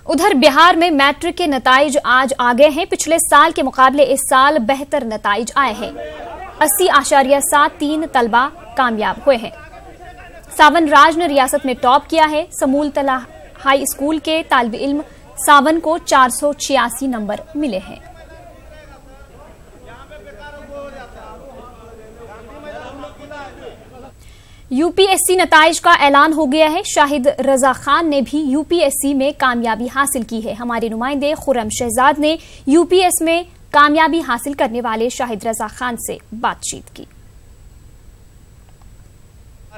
उधर बिहार में मैट्रिक के नताइज आज आ गए हैं। पिछले साल के मुकाबले इस साल बेहतर नताइज आए हैं। 80.73 तलबा कामयाब हुए हैं। सावन राज ने रियासत में टॉप किया है। समूल तला हाई स्कूल के तालिब इल्म सावन को 486 नंबर मिले हैं। यूपीएससी नताइज का ऐलान हो गया है। शाहिद रजा खान ने भी यूपीएससी में कामयाबी हासिल की है। हमारे नुमाइंदे खुर्रम शहजाद ने यूपीएस में कामयाबी हासिल करने वाले शाहिद रजा खान से बातचीत की।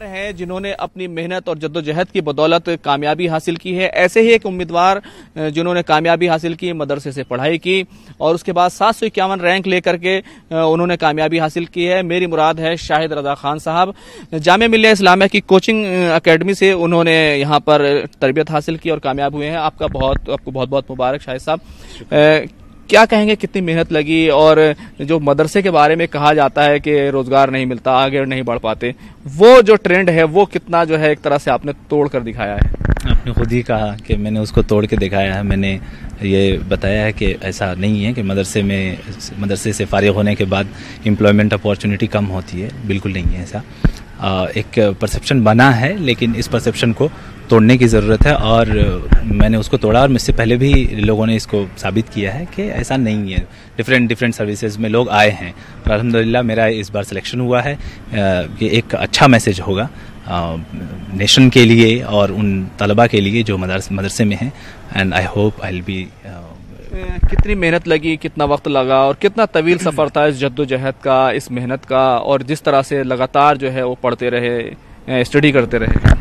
हैं जिन्होंने अपनी मेहनत और जद्दोजहद की बदौलत कामयाबी हासिल की है। ऐसे ही एक उम्मीदवार जिन्होंने कामयाबी हासिल की, मदरसे से पढ़ाई की और उसके बाद 751 रैंक लेकर के उन्होंने कामयाबी हासिल की है। मेरी मुराद है शाहिद रजा खान साहब। जामिया मिल्लिया इस्लामिया की कोचिंग एकेडमी से उन्होंने यहाँ पर तरबियत हासिल की और कामयाब हुए हैं। आपको बहुत बहुत मुबारक शाहिद साहब। क्या कहेंगे, कितनी मेहनत लगी और जो मदरसे के बारे में कहा जाता है कि रोजगार नहीं मिलता, आगे नहीं बढ़ पाते, वो जो ट्रेंड है वो कितना जो है एक तरह से आपने तोड़ कर दिखाया है? आपने खुद ही कहा कि मैंने उसको तोड़ के दिखाया है। मैंने ये बताया है कि ऐसा नहीं है कि मदरसे से फारिग होने के बाद एम्प्लॉयमेंट अपॉर्चुनिटी कम होती है। बिल्कुल नहीं है ऐसा। एक परसेप्शन बना है, लेकिन इस परसेप्शन को तोड़ने की ज़रूरत है और मैंने उसको तोड़ा और मुझसे पहले भी लोगों ने इसको साबित किया है कि ऐसा नहीं है। डिफरेंट सर्विसेज में लोग आए हैं और अल्हम्दुलिल्लाह मेरा इस बार सिलेक्शन हुआ है। ये एक अच्छा मैसेज होगा नेशन के लिए और उन तलबा के लिए जो मदरसे में हैं। And I hope I will be. कितनी मेहनत लगी, कितना वक्त लगा और कितना तवील सफ़र था इस जद्दोजहद का, इस मेहनत का, और जिस तरह से लगातार जो है वो पढ़ते रहे, स्टडी करते रहे?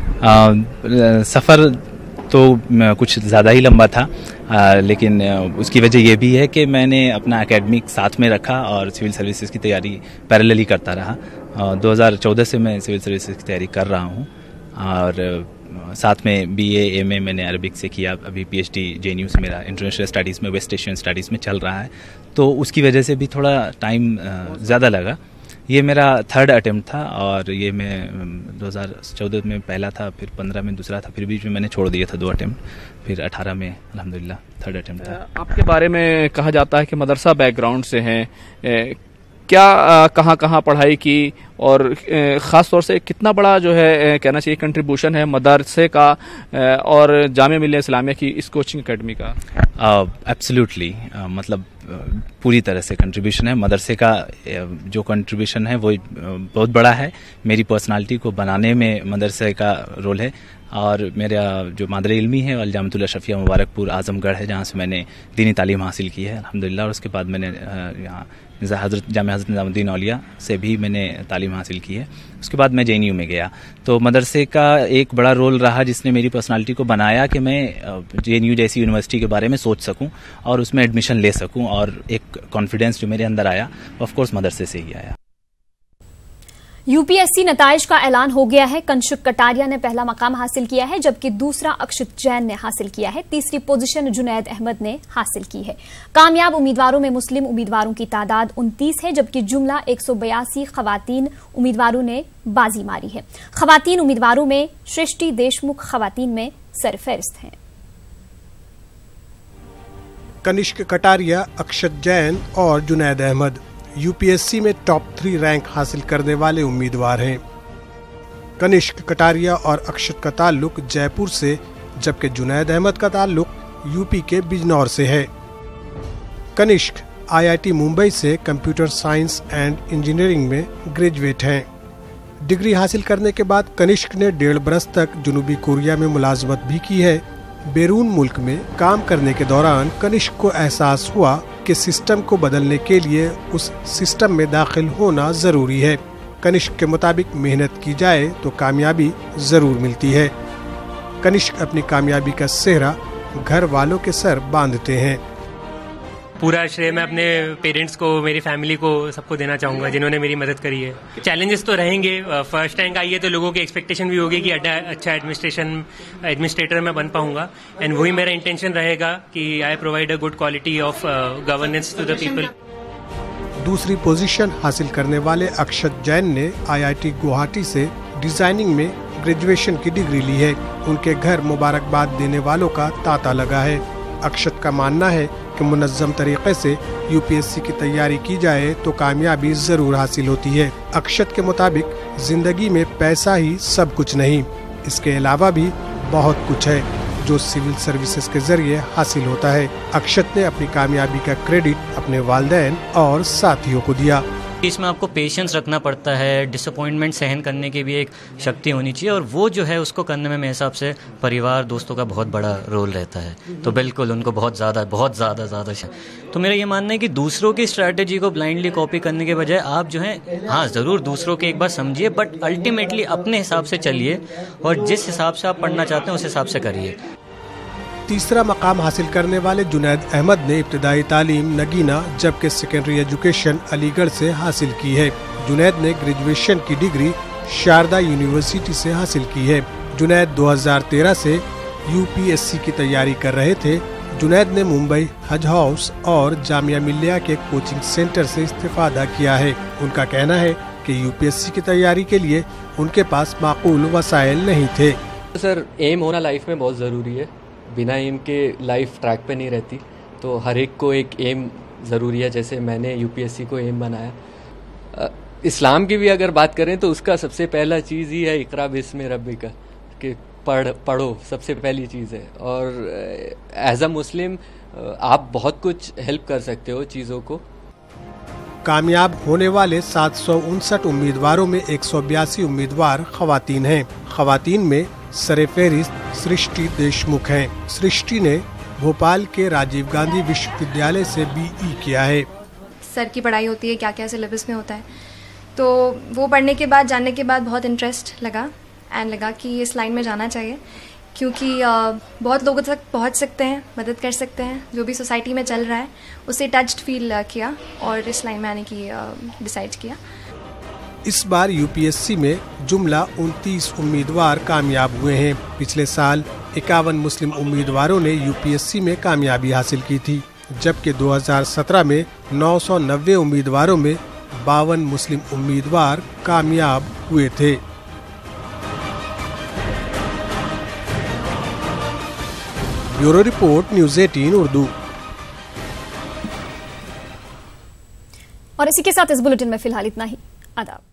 सफ़र तो कुछ ज़्यादा ही लंबा था, लेकिन उसकी वजह यह भी है कि मैंने अपना एकेडमिक साथ में रखा और सिविल सर्विसेज की तैयारी पैरेलली करता रहा। 2014 से मैं सिविल सर्विसेज की तैयारी कर रहा हूँ और साथ में बीए एमए मैंने अरबिक से किया। अभी पीएचडी जेएनयू से मेरा इंटरनेशनल स्टडीज़ में, वेस्ट एशियन स्टडीज़ में चल रहा है, तो उसकी वजह से भी थोड़ा टाइम ज़्यादा लगा। ये मेरा 3rd अटेम्प्ट था और ये मैं 2014 में पहला था, फिर 15 में दूसरा था, फिर बीच में मैंने छोड़ दिया था 2 अटेम्प्ट, फिर 18 में अल्हम्दुलिल्लाह 3rd अटेम्प्ट था। आपके बारे में कहा जाता है कि मदरसा बैकग्राउंड से हैं, क्या कहाँ पढ़ाई की और ख़ास तौर से कितना बड़ा जो है कहना चाहिए कंट्रीब्यूशन है मदरसे का और जामिया मिल्लिया इस्लामिया की इस कोचिंग एकेडमी का? एब्सोल्युटली, मतलब पूरी तरह से कंट्रीब्यूशन है। मदरसे का जो कंट्रीब्यूशन है वो बहुत बड़ा है। मेरी पर्सनालिटी को बनाने में मदरसे का रोल है और मेरा जो मादर इल्मी है अल-जामिअतुल अशरफिया मुबारकपुर आजमगढ़ है, जहाँ से मैंने दीनी तालीम हासिल की है अल्हम्दुलिल्लाह। और उसके बाद मैंने यहाँ जामिया हज़रत निज़ामुद्दीन औलिया से भी मैंने तालीम हासिल की है। उसके बाद मैं जेएनयू में गया, तो मदरसे का एक बड़ा रोल रहा जिसने मेरी पर्सनालिटी को बनाया कि मैं जेएनयू जैसी यूनिवर्सिटी के बारे में सोच सकूं और उसमें एडमिशन ले सकूं, और एक कॉन्फिडेंस जो मेरे अंदर आया ऑफ कोर्स मदरसे से ही आया। यूपीएससी नताइज का ऐलान हो गया है। कंशुक कटारिया ने पहला मकाम हासिल किया है, जबकि दूसरा अक्षत जैन ने हासिल किया है। तीसरी पोजीशन जुनैद अहमद ने हासिल की है। कामयाब उम्मीदवारों में मुस्लिम उम्मीदवारों की तादाद 29 है, जबकि जुमला 182 खवातीन उम्मीदवारों ने बाजी मारी है। खवातीन उम्मीदवारों में सृष्टि देशमुख खवातीन में सरफहरिस्त हैं। कनिष्क कटारिया, अक्षत जैन और जुनैद अहमद यूपीएससी में टॉप 3 रैंक हासिल करने वाले उम्मीदवार हैं। कनिष्क कटारिया और अक्षत का ताल्लुक जयपुर से, जबकि जुनैद अहमद का ताल्लुक यूपी के बिजनौर से है। कनिष्क आईआईटी मुंबई से कंप्यूटर साइंस एंड इंजीनियरिंग में ग्रेजुएट हैं। डिग्री हासिल करने के बाद कनिष्क ने 1.5 बरस तक जनूबी कोरिया में मुलाजमत भी की है। बैरून मुल्क में काम करने के दौरान कनिष्क को एहसास हुआ कि सिस्टम को बदलने के लिए उस सिस्टम में दाखिल होना जरूरी है। कनिष्क के मुताबिक मेहनत की जाए तो कामयाबी जरूर मिलती है। कनिष्क अपनी कामयाबी का सेहरा घर वालों के सर बांधते हैं। पूरा श्रेय मैं अपने पेरेंट्स को, मेरी फैमिली को, सबको देना चाहूँगा जिन्होंने मेरी मदद करी है। चैलेंजेस तो रहेंगे। फर्स्ट रैंक आई है तो लोगों की एक्सपेक्टेशन भी होगी कि अच्छा एडमिनिस्ट्रेटर मैं बन पाऊंगा, एंड वही मेरा इंटेंशन रहेगा कि I provide a good quality of governance to the people. दूसरी पोजीशन हासिल करने वाले अक्षत जैन ने आईआईटी गुवाहाटी से डिजाइनिंग में ग्रेजुएशन की डिग्री ली है। उनके घर मुबारकबाद देने वालों का तांता लगा है। अक्षत का मानना है कि मुनज़्ज़म तरीके से यूपीएससी की तैयारी की जाए तो कामयाबी जरूर हासिल होती है। अक्षत के मुताबिक जिंदगी में पैसा ही सब कुछ नहीं, इसके अलावा भी बहुत कुछ है जो सिविल सर्विसेज के जरिए हासिल होता है। अक्षत ने अपनी कामयाबी का क्रेडिट अपने वालिदैन और साथियों को दिया। इसमें आपको पेशेंस रखना पड़ता है, डिसअपॉइंटमेंट सहन करने की भी एक शक्ति होनी चाहिए और वो जो है उसको करने में मेरे हिसाब से परिवार दोस्तों का बहुत बड़ा रोल रहता है। तो बिल्कुल उनको बहुत ज़्यादा तो मेरा ये मानना है कि दूसरों की स्ट्रैटेजी को ब्लाइंडली कॉपी करने के बजाय आप जो है हाँ ज़रूर दूसरों के एक बार समझिए, बट अल्टीमेटली अपने हिसाब से चलिए और जिस हिसाब से आप पढ़ना चाहते हैं उस हिसाब से करिए। तीसरा मकाम हासिल करने वाले जुनैद अहमद ने इब्तिदाई तालीम नगीना जबकि सेकेंडरी एजुकेशन अलीगढ़ से हासिल की है। जुनैद ने ग्रेजुएशन की डिग्री शारदा यूनिवर्सिटी से हासिल की है। जुनैद 2013 से यूपीएससी की तैयारी कर रहे थे। जुनैद ने मुंबई हज हाउस और जामिया मिल्लिया के कोचिंग सेंटर से इस्तिफादा किया है। उनका कहना है कि यूपीएससी की तैयारी के लिए उनके पास माकूल वसाइल नहीं थे। सर, एम होना लाइफ में बहुत ज़रूरी है। बिना एम के लाइफ ट्रैक पे नहीं रहती, तो हर एक को एक एम ज़रूरी है। जैसे मैंने यूपीएससी को एम बनाया। इस्लाम की भी अगर बात करें तो उसका सबसे पहला चीज़ ही है इकरा बिस्मि रब्बिका, कि पढ़ो सबसे पहली चीज़ है। और एज अ मुस्लिम आप बहुत कुछ हेल्प कर सकते हो चीज़ों को। कामयाब होने वाले 759 उम्मीदवारों में 182 उम्मीदवार खवातीन हैं। खवातीन में सरफहरिस्त सृष्टि देशमुख हैं। सृष्टि ने भोपाल के राजीव गांधी विश्वविद्यालय से बीई किया है। सर की पढ़ाई होती है, क्या क्या सिलेबस में होता है, तो वो पढ़ने के बाद जानने के बाद बहुत इंटरेस्ट लगा एंड लगा कि इस लाइन में जाना चाहिए, क्योंकि बहुत लोगों तक पहुंच सकते हैं, मदद कर सकते हैं। जो भी सोसाइटी में चल रहा है उसे टच्ड फील किया और इस लाइन में आने की डिसाइड किया। इस बार यूपीएससी में जुमला 29 उम्मीदवार कामयाब हुए हैं। पिछले साल 51 मुस्लिम उम्मीदवारों ने यूपीएससी में कामयाबी हासिल की थी, जबकि 2017 में 990 उम्मीदवारों में 52 मुस्लिम उम्मीदवार कामयाब हुए थे। Bureau report, news 18 Urdu. और इसी के साथ इस बुलेटिन में फिलहाल इतना ही। आदाब।